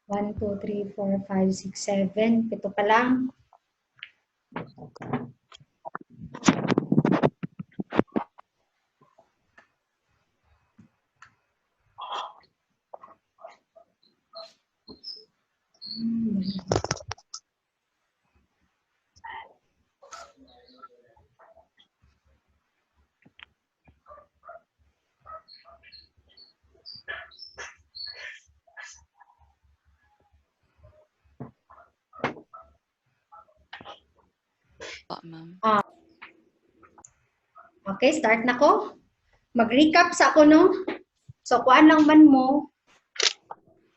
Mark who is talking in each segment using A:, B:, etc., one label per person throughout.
A: 1, 2, 3, 4, 5, 6, 7. 7 pa lang. Okay, start na ko. Mag-recap sa ako, no? So, kuan lang man mo.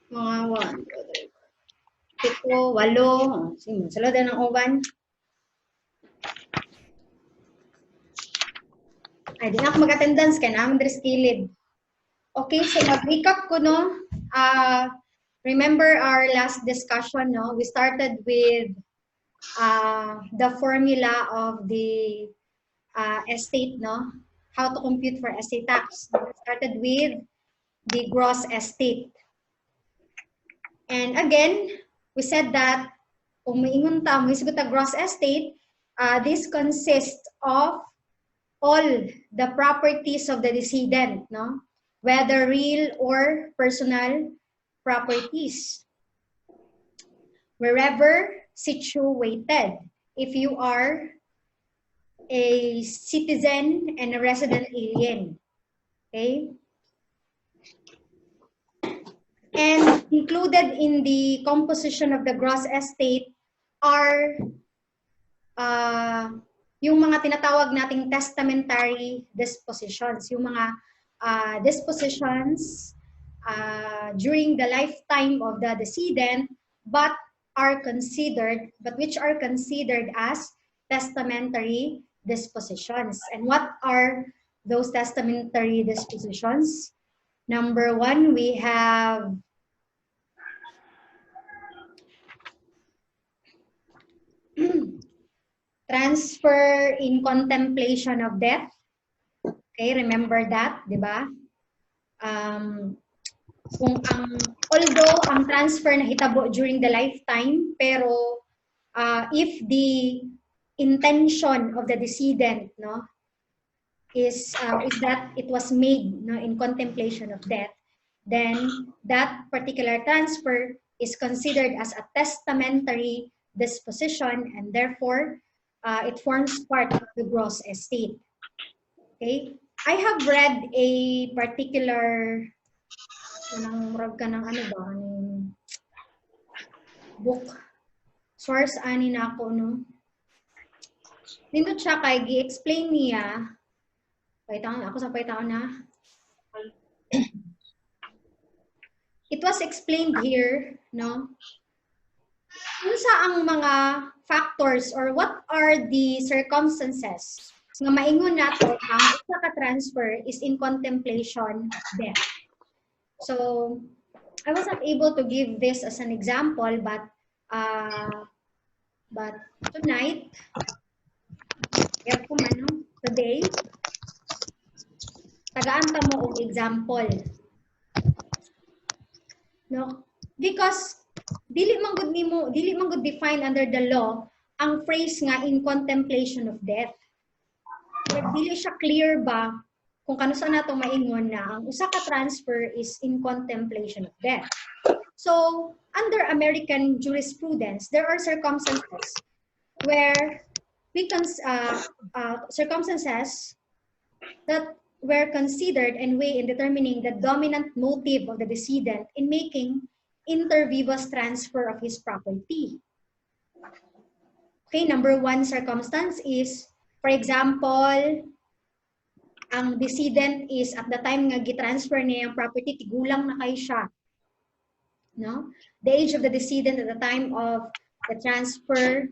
A: Mga 1, 2, 3, 7, 8. Sige, salo din ang uban. Ay, di na ako mag-attendance kaya namin dres kilid. Okay, so mag-recap ko, no? Remember our last discussion, no? We started with the formula of the estate, no? How to compute for estate tax. We started with the gross estate. And again, we said that kung maingon ta, mo isgot ta gross estate, this consists of all the properties of the decedent, no? Whether real or personal properties. Wherever situated. If you are a citizen and a resident alien. Okay? And included in the composition of the gross estate are yung mga tinatawag nating testamentary dispositions. Yung mga dispositions during the lifetime of the decedent but which are considered as testamentary dispositions. And what are those testamentary dispositions? Number 1, we have transfer in contemplation of death. Okay, remember that, di ba? Although ang transfer nahitabo during the lifetime, pero if the intention of the decedent, no, is that it was made, no, in contemplation of death, then that particular transfer is considered as a testamentary disposition, and therefore it forms part of the gross estate. Okay, I have read a particular book source ani na ako, no. Nindot siya kay gi-explain niya. It was explained here, no. Unsa ang mga factors or what are the circumstances nga maingon nato ang usa ka transfer is in contemplation of death. So, I wasn't able to give this as an example, but tonight, today, tagaan ta mo og example. No? Because dili man gud define under the law ang phrase nga in contemplation of death. But dili siya clear ba kung kanusa nato maingon na ang usa ka transfer is in contemplation of death. So, under American jurisprudence, there are circumstances where circumstances that were considered and weighed in determining the dominant motive of the decedent in making inter vivos transfer of his property. Okay, number 1 circumstance is, for example, ang decedent is at the time nga gi-transfer niya yung property, tigulang na kay siya. No? The age of the decedent at the time of the transfer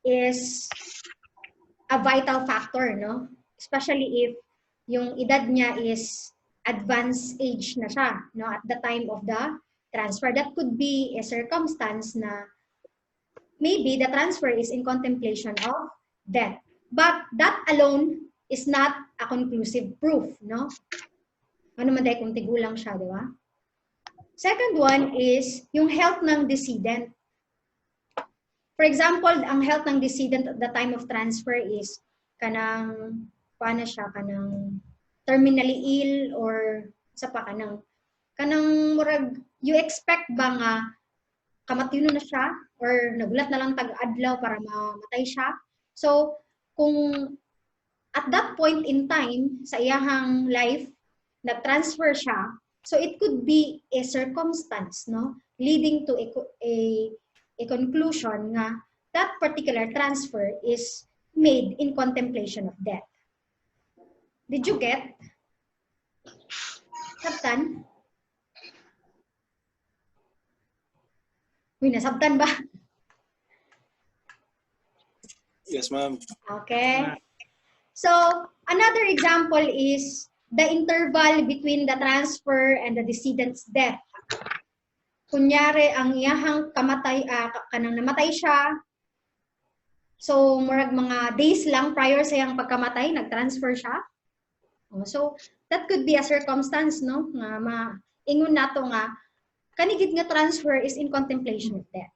A: is a vital factor, no? Especially if yung edad niya is advanced age na siya, no, at the time of the transfer. That could be a circumstance na maybe the transfer is in contemplation of death. But that alone is not a conclusive proof, no? Ano man dahil kung tigulang siya, di ba? Second one is yung health ng decedent. For example, ang health ng decedent at the time of transfer is kanang paano siya kanang terminally ill or sa pa kanang murag you expect ba nga kamatino na siya or nagulat na lang tag-adlaw para mamatay siya. So, kung at that point in time sa iyahang life na-transfer siya, so it could be a circumstance, no, leading to a conclusion nga that particular transfer is made in contemplation of death. Did you get? Sabtan? Uy, nasabtan ba?
B: Yes, ma'am.
A: Okay. So, another example is the interval between the transfer and the decedent's death. Kunyari, ang iyahang kamatay, kanang namatay siya, so murag mga days lang prior sa iyang pagkamatay, nag-transfer siya. So, that could be a circumstance, no? Nga ingon nato nga, kanigid nga transfer is in contemplation of death.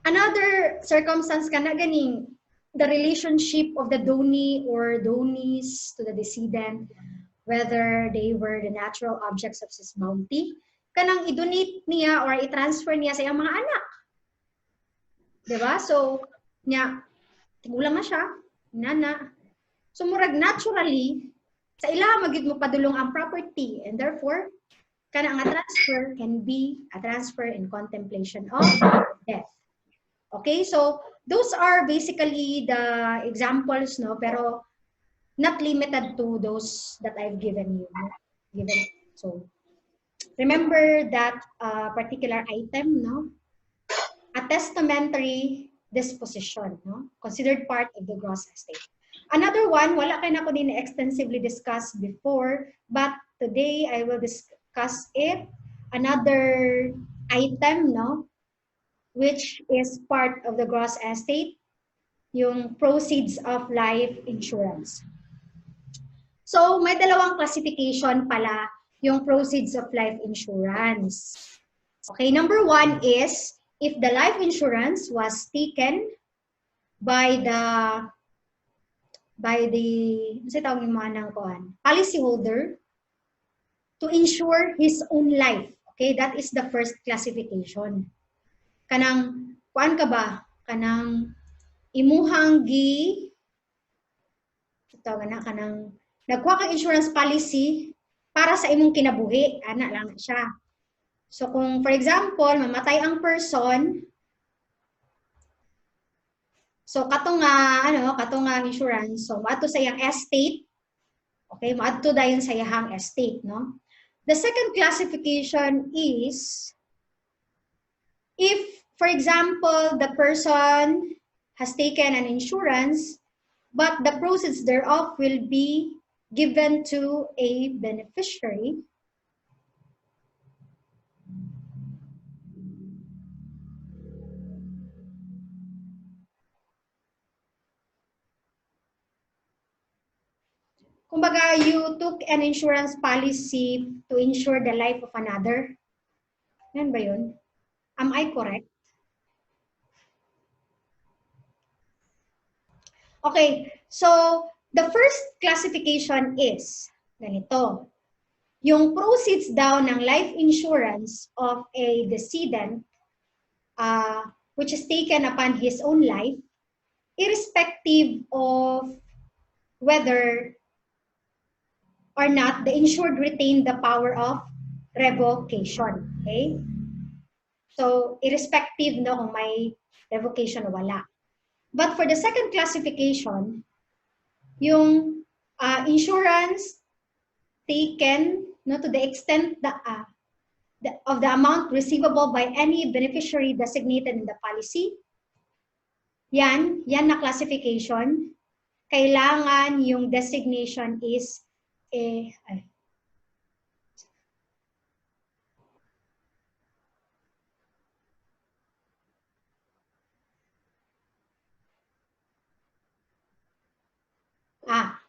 A: Another circumstance kana ganing the relationship of the donee or donees to the decedent, whether they were the natural objects of his bounty, kanang i-donate niya or i-transfer niya sa iyang mga anak. Diba? So, niya, tigulang na siya, nana. So, murag naturally, sa ila magid mo padulong ang property and therefore, kanang a transfer can be a transfer in contemplation of death. Okay, so those are basically the examples, no? Pero not limited to those that I've given you. No? So remember that particular item, no? A testamentary disposition, no? Considered part of the gross estate. Another one, wala kayo na ko din extensively discussed before, but today I will discuss it. Another item, no? Which is part of the gross estate, yung proceeds of life insurance. So, may dalawang classification pala yung proceeds of life insurance. Okay, number one is if the life insurance was taken by the ano tawag yung mga nang kuan, policy holder to insure his own life. Okay, that is the first classification. Kanang kuan ka ba? Kanang imuhang tawag na kanang nagkuha kang insurance policy para sa imong kinabuhi, ana lang siya. So kung for example, mamatay ang person, so katong insurance, so maato sa iyang estate. Okay, maato dayon sa iyang estate, no? The second classification is if, for example, the person has taken an insurance, but the proceeds thereof will be given to a beneficiary. Kumbaga, you took an insurance policy to insure the life of another. Yan ba yun? Am I correct? Okay, so the first classification is ganito. Yung proceeds daw ng life insurance of a decedent which is taken upon his own life, irrespective of whether or not the insured retained the power of revocation. Okay? So, irrespective no kung may revocation o wala. But for the second classification, yung insurance taken no, to the extent of the amount receivable by any beneficiary designated in the policy, yan na classification. Kailangan yung designation is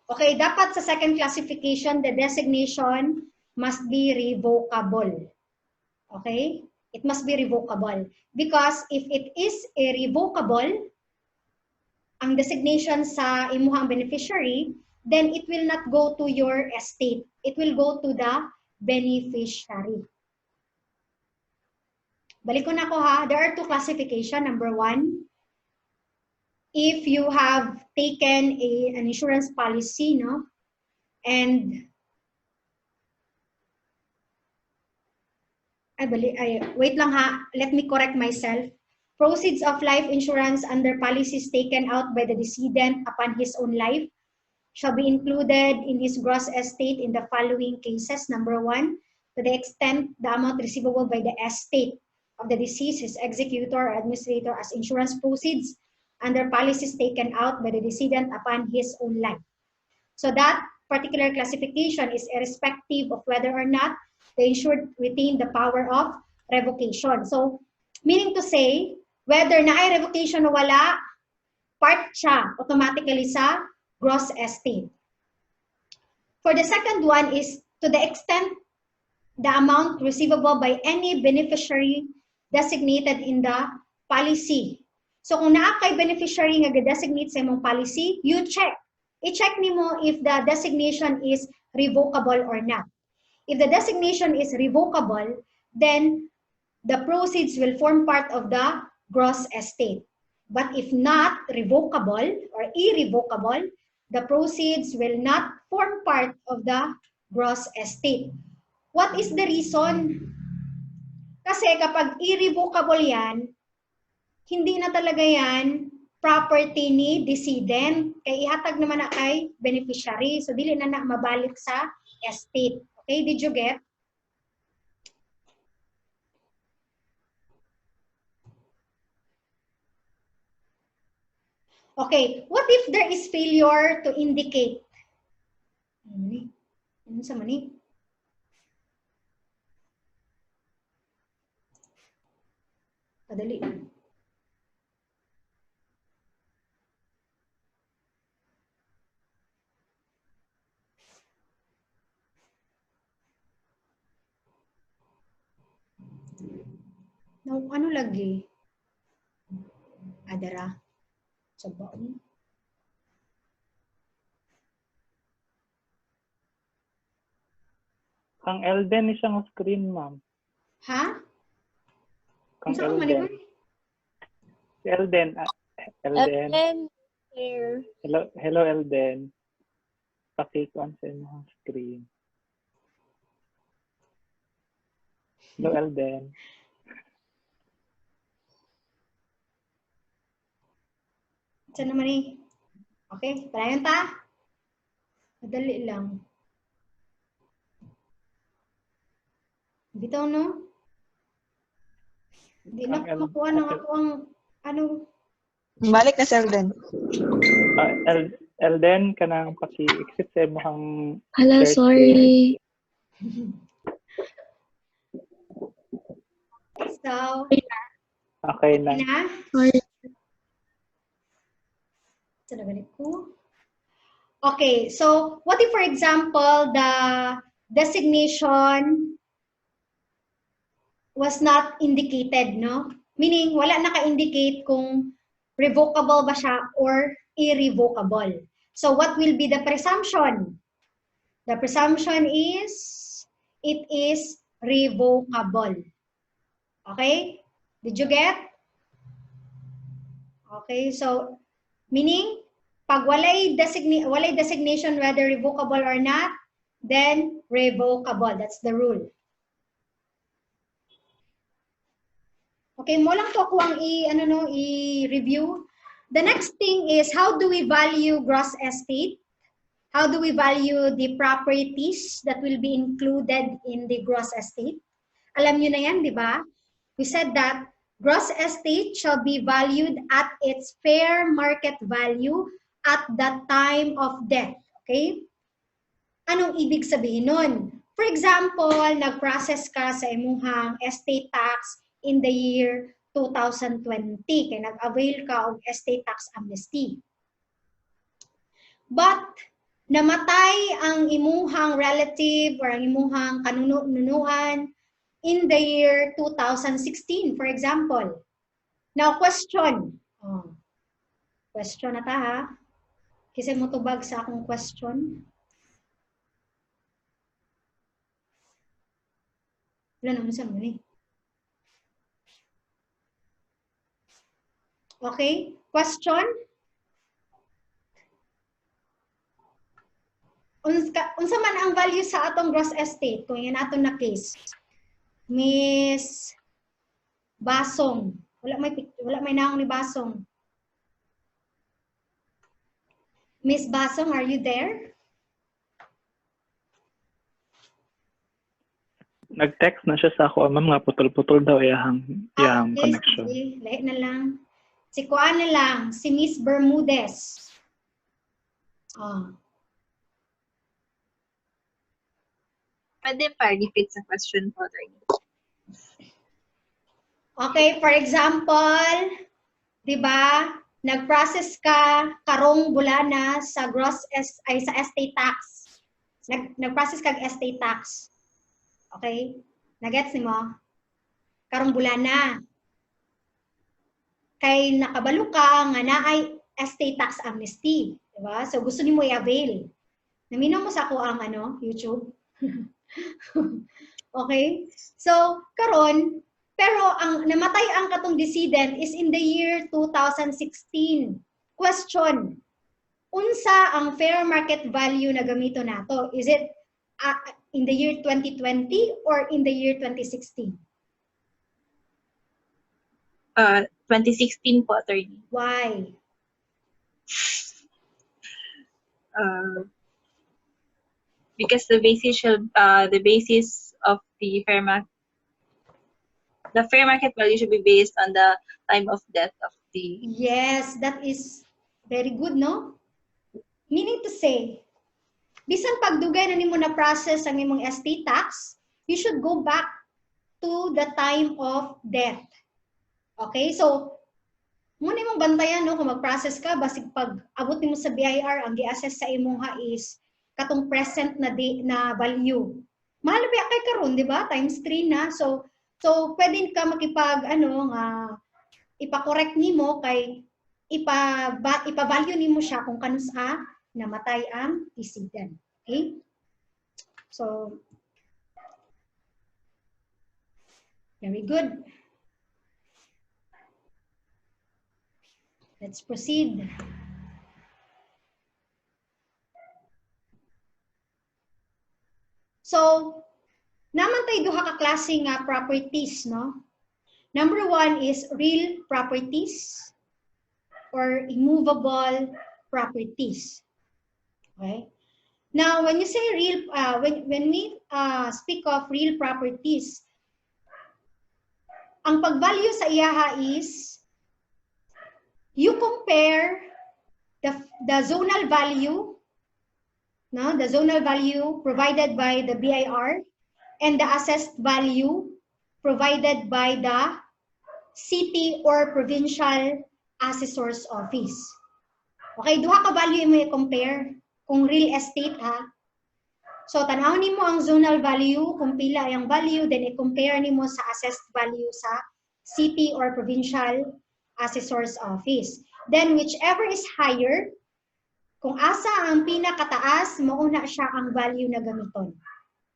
A: okay, dapat sa second classification, the designation must be revocable. Okay? It must be revocable. Because if it is irrevocable, ang designation sa imuhang beneficiary, then it will not go to your estate. It will go to the beneficiary. Balik ko na ko ha. There are two classification. Number one, if you have taken an insurance policy, no, and wait lang ha. Let me correct myself. Proceeds of life insurance under policies taken out by the decedent upon his own life shall be included in his gross estate in the following cases. Number one, to the extent the amount receivable by the estate of the deceased, his executor or administrator as insurance proceeds under policies taken out by the decedent upon his own life. So that particular classification is irrespective of whether or not the insured retain the power of revocation. So, meaning to say, whether na ay revocation o wala, part siya automatically sa gross estate. For the second one is to the extent the amount receivable by any beneficiary designated in the policy. So kung naa kay beneficiary nga ga-designate sa imong policy, you check. I-check nimo if the designation is revocable or not. If the designation is revocable, then the proceeds will form part of the gross estate. But if not revocable or irrevocable, the proceeds will not form part of the gross estate. What is the reason? Kasi kapag irrevocable yan, hindi na talaga yan property ni decedent. Kaya ihatag naman na kay beneficiary. So, dili na mabalik sa estate. Okay, did you get? Okay, what if there is failure to indicate? Ano sa mani? Padali. No, ano lagi? Adara. Sabaon.
C: Kang Elden isang screen, ma'am.
A: Ha?
C: Kang Elden. Si Elden. Elden.
D: Here.
C: Hello, Elden. Pakikuan sa inyong screen. Hello, Elden.
A: Saan naman eh? Okay, palayan ta. Madali lang. Bitaw, no? Hindi na makuha ng ako ang ano.
D: Balik na sa Elden.
C: Elden, kanang paki-exit sa imong
D: Hala, sorry.
A: So,
C: okay na.
D: Sorry.
A: Okay, so what if, for example, the designation was not indicated, no? Meaning, wala naka-indicate kung revocable ba siya or irrevocable. So, what will be the presumption? The presumption is, it is revocable. Okay? Did you get? Okay, so, meaning, pag walay designation whether revocable or not, then revocable. That's the rule. Okay, mo lang to ako ang i-review. The next thing is, how do we value gross estate? How do we value the properties that will be included in the gross estate? Alam nyo na yan, di ba? We said that gross estate shall be valued at its fair market value at the time of death. Okay? Anong ibig sabihin nun? For example, nag-process ka sa imuhang estate tax in the year 2020. Kaya nag-avail ka of estate tax amnesty. But namatay ang imuhang relative or ang imuhang kanunuan in the year 2016, for example. Now, question. Oh. Question na ta, ha? Kasi mo tubag sa akong question. Wala naman sa mo eh. Okay, question? Unsa man ang value sa atong gross estate kung yan aton na case? Miss Basong. Wala may naong ni Basong. Miss Basong, are you there?
C: Nag-text na siya sa ako, ma'am nga putol-putol daw iyang
A: Okay,
C: connection.
A: sige. Lahat na lang. Si Kuan na lang, si Miss Bermudez. Oh.
D: Pwede pa repeat sa question po, attorney.
A: Okay, for example, di ba, nag-process ka karong bulana sa sa estate tax. Nag-process kag estate tax. Okay? Nagets ni mo? Karong bulana. Kay nakabalo ka nga naay estate tax amnesty, di ba? So gusto nimo i-avail. Naminaw mo sa ako ang YouTube. Okay? So karon, pero ang namatay ang katong decedent is in the year 2016. Question: unsa ang fair market value na gamito nato? Is it in the year 2020 or in the year 2016?
D: 2016 po, attorney.
A: Why?
D: Because the basis of the fair market value should be based on the time of death of the.
A: Yes, that is very good, no? Meaning to say, bisan pagdugay na nimo na process ang imong estate tax, you should go back to the time of death. Okay? So, muna imong bantayan, no, kung mag-process ka, basig pag abot nimo sa BIR, ang gi-assess sa imong is katong present na value. Mahal ba kay karon, di ba? Times 3 na. So pwede ka makipag ipa-correct nimo kay ipa-value nimo siya kung kanus namatay ang decedent. Okay? So very good. Let's proceed. So, naman tayo duha ka klase nga properties, no? Number 1 is real properties or immovable properties. Okay? Now, when you say real, when we speak of real properties, ang pag-value sa iyaha is you compare the zonal value, no, the zonal value provided by the BIR and the assessed value provided by the city or provincial assessor's office. Okay, duha ka value mo i-compare kung real estate ha. So tanawon nimo ang zonal value kung pila ang value, then i-compare nimo sa assessed value sa city or provincial assessor's office. Then whichever is higher, kung asa ang pinakataas, mauna siya ang value na gamiton.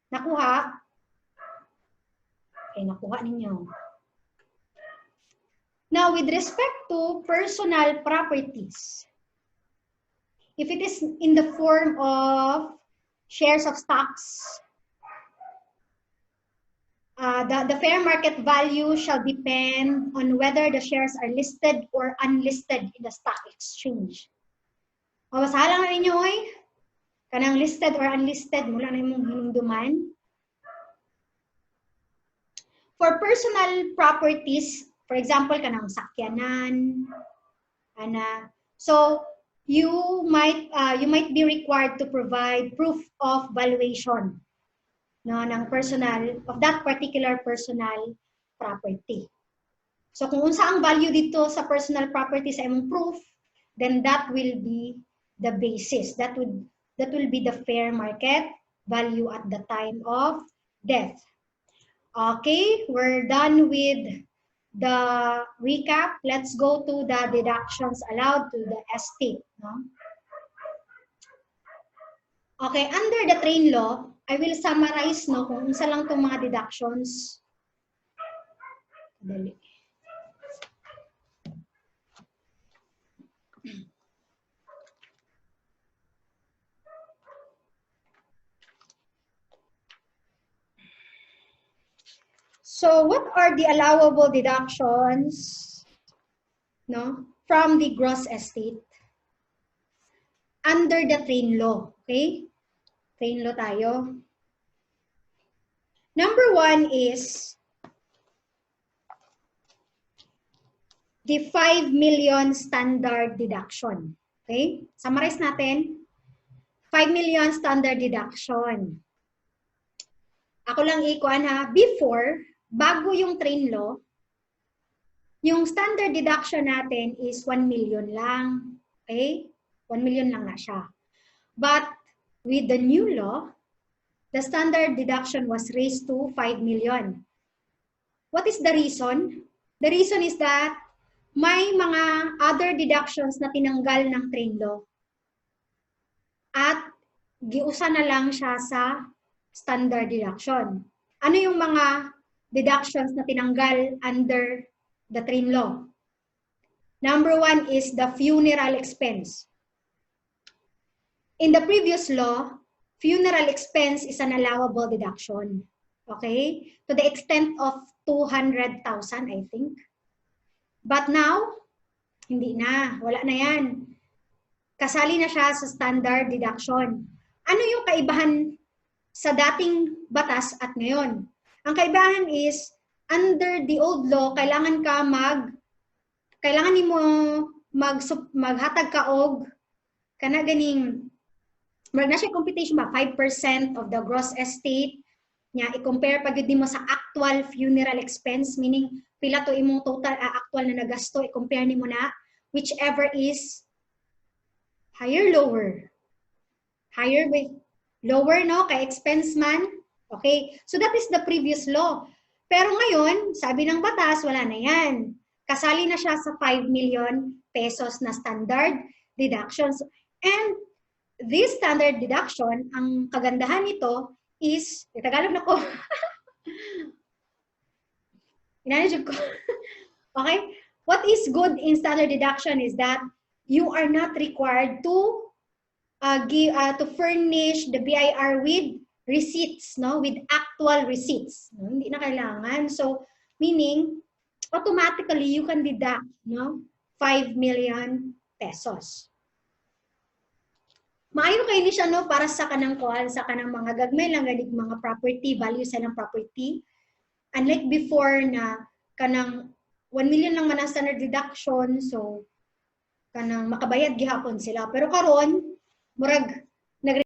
A: Nakuha? Okay, nakuha ninyo. Now, with respect to personal properties, if it is in the form of shares of stocks, the fair market value shall depend on whether the shares are listed or unlisted in the stock exchange. Mabasahan lang ninyo, oy. Kanang listed or unlisted, mula na yung hinumduman. For personal properties, for example, kanang sakyanan, so you might be required to provide proof of valuation, no, ng personal, of that particular personal property. So kung unsa ang value dito sa personal property sa imong proof, then that will be the basis. That That will be the fair market value at the time of death. Okay, we're done with the recap. Let's go to the deductions allowed to the estate. No? Okay, under the train law, I will summarize no, kung isa lang itong mga deductions. Dali. So what are the allowable deductions no, from the gross estate under the train law? Okay? Train law tayo. Number 1 is the 5 million standard deduction. Okay? Summarize natin. 5 million standard deduction. Ako lang ikuan ha. Before, bago yung train law, yung standard deduction natin is 1 million lang. Okay? 1 million lang na siya. But with the new law, the standard deduction was raised to 5 million. What is the reason? The reason is that may mga other deductions na tinanggal ng train law at giusa na lang siya sa standard deduction. Ano yung mga deductions na tinanggal under the train law? Number 1 is the funeral expense. In the previous law, funeral expense is an allowable deduction. Okay? To the extent of 200,000, I think. But now, hindi na. Wala na yan. Kasali na siya sa standard deduction. Ano yung kaibahan sa dating batas at ngayon? Ang kaibahan is, under the old law, kailangan nimo maghatag ka og kana ganing na siya computation ba 5% of the gross estate nya i-compare pag mo sa actual funeral expense, meaning pila to imong total actual na nagasto, i-compare nimo na whichever is higher, lower with lower no kay expense man. Okay, so that is the previous law. Pero ngayon, sabi ng batas, wala na yan. Kasali na siya sa 5 million pesos na standard deductions. And this standard deduction, ang kagandahan nito is, Tagalog na ko. Inanajog ko. Okay? What is good in standard deduction is that you are not required to furnish the BIR with receipts, no? With actual receipts. No? Hindi na kailangan. So, meaning, automatically, you can deduct, no? 5 million pesos. Maayo kayo ni siya, no? Para sa kanang kuhan, sa kanang mga gagmay lang, ganig mga property, value sa ng property. Unlike before na kanang 1 million lang man ang standard deduction, so kanang makabayad gihapon sila. Pero karon, murag